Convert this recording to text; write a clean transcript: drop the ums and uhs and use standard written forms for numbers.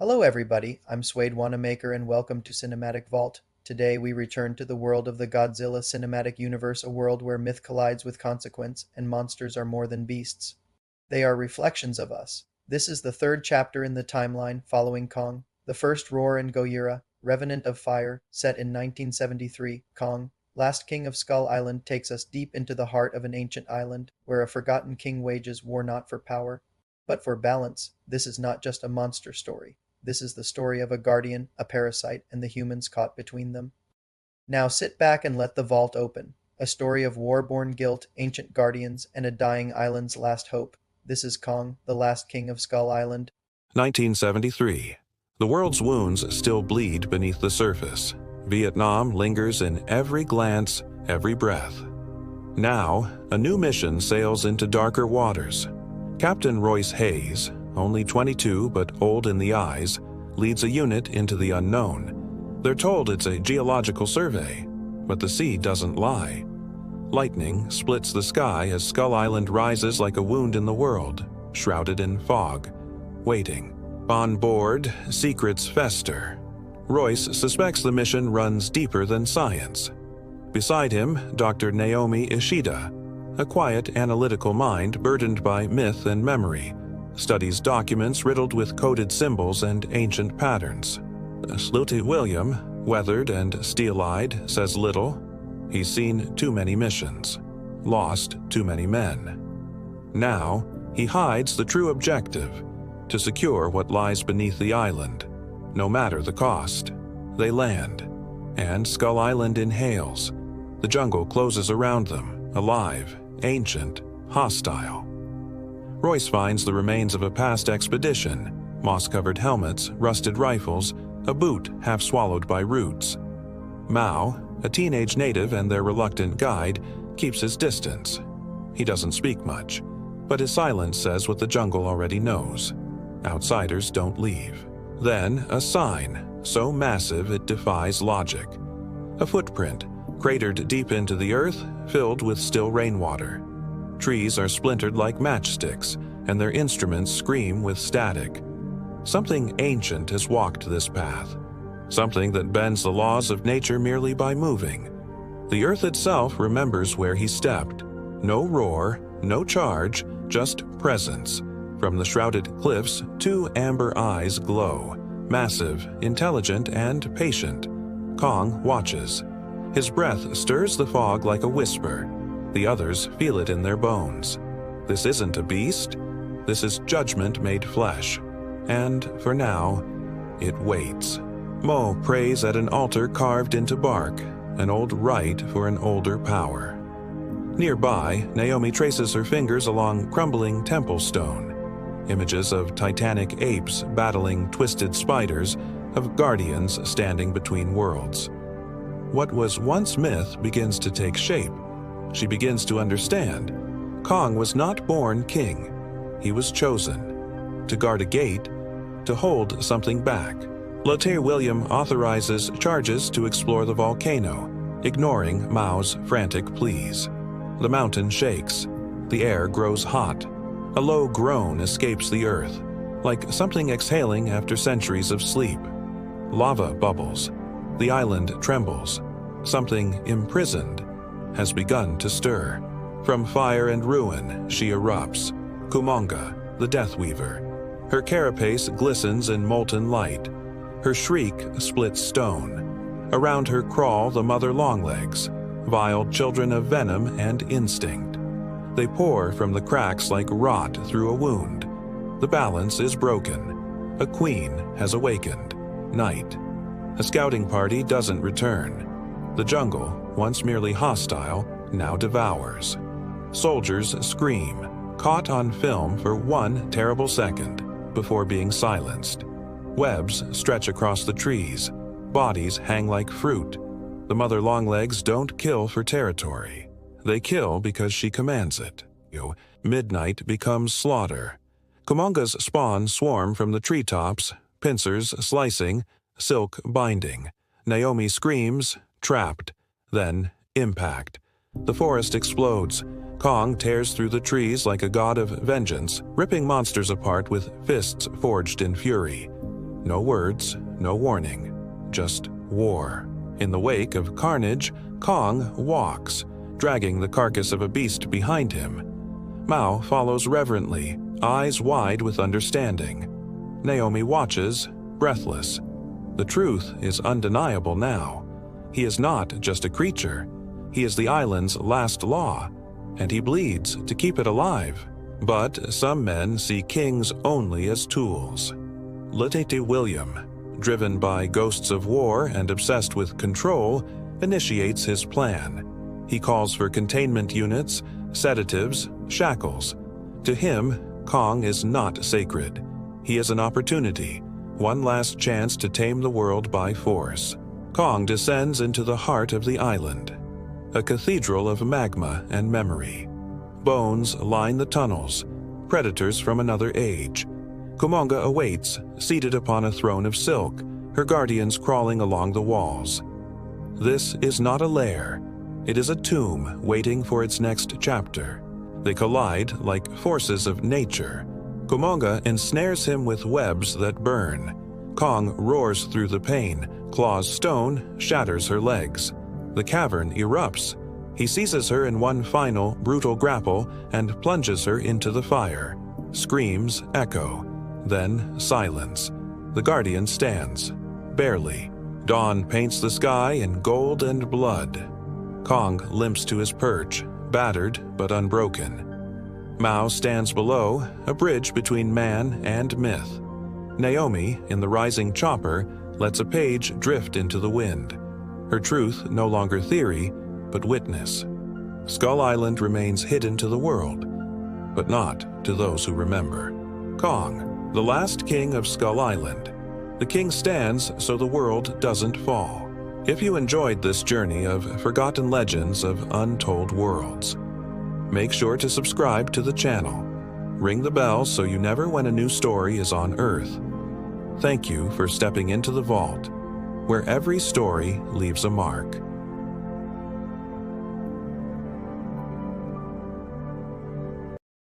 Hello everybody, I'm Suede Wanamaker and welcome to Cinematic Vault. Today we return to the world of the Godzilla cinematic universe, a world where myth collides with consequence and monsters are more than beasts. They are reflections of us. This is the third chapter in the timeline following Kong. The first Roar and Gojira, Revenant of Fire, set in 1973, Kong, Last King of Skull Island takes us deep into the heart of an ancient island, where a forgotten king wages war not for power, but for balance. This is not just a monster story. This is the story of a guardian, a parasite, and the humans caught between them. Now sit back and let the vault open. A story of war-born guilt, ancient guardians, and a dying island's last hope. This is Kong, the last king of Skull Island. 1973. The world's wounds still bleed beneath the surface. Vietnam lingers in every glance, every breath. Now, a new mission sails into darker waters. Captain Royce Hayes, only 22 but old in the eyes, leads a unit into the unknown. They're told it's a geological survey, but the sea doesn't lie. Lightning splits the sky as Skull Island rises like a wound in the world, shrouded in fog, waiting. On board, secrets fester. Royce suspects the mission runs deeper than science. Beside him, Dr. Naomi Ishida, a quiet, analytical mind burdened by myth and memory, studies documents riddled with coded symbols and ancient patterns. Sleuth William, weathered and steel-eyed, says little. He's seen too many missions, lost too many men. Now, he hides the true objective, to secure what lies beneath the island, no matter the cost. They land, and Skull Island inhales. The jungle closes around them, alive, ancient, hostile. Royce finds the remains of a past expedition, moss-covered helmets, rusted rifles, a boot half swallowed by roots. Mao, a teenage native and their reluctant guide, keeps his distance. He doesn't speak much, but his silence says what the jungle already knows. Outsiders don't leave. Then a sign, so massive it defies logic. A footprint, cratered deep into the earth, filled with still rainwater. Trees are splintered like matchsticks, and their instruments scream with static. Something ancient has walked this path, something that bends the laws of nature merely by moving. The earth itself remembers where he stepped. No roar, no charge, just presence. From the shrouded cliffs, two amber eyes glow, massive, intelligent, and patient. Kong watches. His breath stirs the fog like a whisper. The others feel it in their bones. This isn't a beast. This is judgment made flesh. And, for now, it waits. Mo prays at an altar carved into bark, an old rite for an older power. Nearby, Naomi traces her fingers along crumbling temple stone. Images of titanic apes battling twisted spiders, of guardians standing between worlds. What was once myth begins to take shape. She begins to understand. Kong was not born king. He was chosen. To guard a gate, to hold something back. Sleuth William authorizes charges to explore the volcano, ignoring Mao's frantic pleas. The mountain shakes. The air grows hot. A low groan escapes the earth, like something exhaling after centuries of sleep. Lava bubbles. The island trembles. Something imprisoned has begun to stir. From fire and ruin, she erupts. Kumonga, the Death Weaver. Her carapace glistens in molten light. Her shriek splits stone. Around her crawl the mother longlegs, vile children of venom and instinct. They pour from the cracks like rot through a wound. The balance is broken. A queen has awakened. Night. A scouting party doesn't return. The jungle, once merely hostile, now devours. Soldiers scream, caught on film for one terrible second, before being silenced. Webs stretch across the trees. Bodies hang like fruit. The mother longlegs don't kill for territory. They kill because she commands it. Midnight becomes slaughter. Kumonga's spawn swarm from the treetops, pincers slicing, silk binding. Naomi screams, trapped. Then, impact. The forest explodes. Kong tears through the trees like a god of vengeance, ripping monsters apart with fists forged in fury. No words, no warning, just war. In the wake of carnage, Kong walks, dragging the carcass of a beast behind him. Mao follows reverently, eyes wide with understanding. Naomi watches, breathless. The truth is undeniable now. He is not just a creature. He is the island's last law, and he bleeds to keep it alive. But some men see kings only as tools. Lieutenant William, driven by ghosts of war and obsessed with control, initiates his plan. He calls for containment units, sedatives, shackles. To him, Kong is not sacred. He is an opportunity, one last chance to tame the world by force. Kong descends into the heart of the island, a cathedral of magma and memory. Bones line the tunnels, predators from another age. Kumonga awaits, seated upon a throne of silk, her guardians crawling along the walls. This is not a lair. It is a tomb waiting for its next chapter. They collide like forces of nature. Kumonga ensnares him with webs that burn. Kong roars through the pain, claws stone, shatters her legs. The cavern erupts. He seizes her in one final, brutal grapple and plunges her into the fire. Screams echo. Then silence. The guardian stands. Barely. Dawn paints the sky in gold and blood. Kong limps to his perch, battered but unbroken. Mao stands below, a bridge between man and myth. Naomi, in the rising chopper, lets a page drift into the wind. Her truth no longer theory, but witness. Skull Island remains hidden to the world, but not to those who remember. Kong, the last king of Skull Island. The king stands so the world doesn't fall. If you enjoyed this journey of forgotten legends of untold worlds, make sure to subscribe to the channel. Ring the bell so you never when a new story is on Earth. Thank you for stepping into the vault, where every story leaves a mark.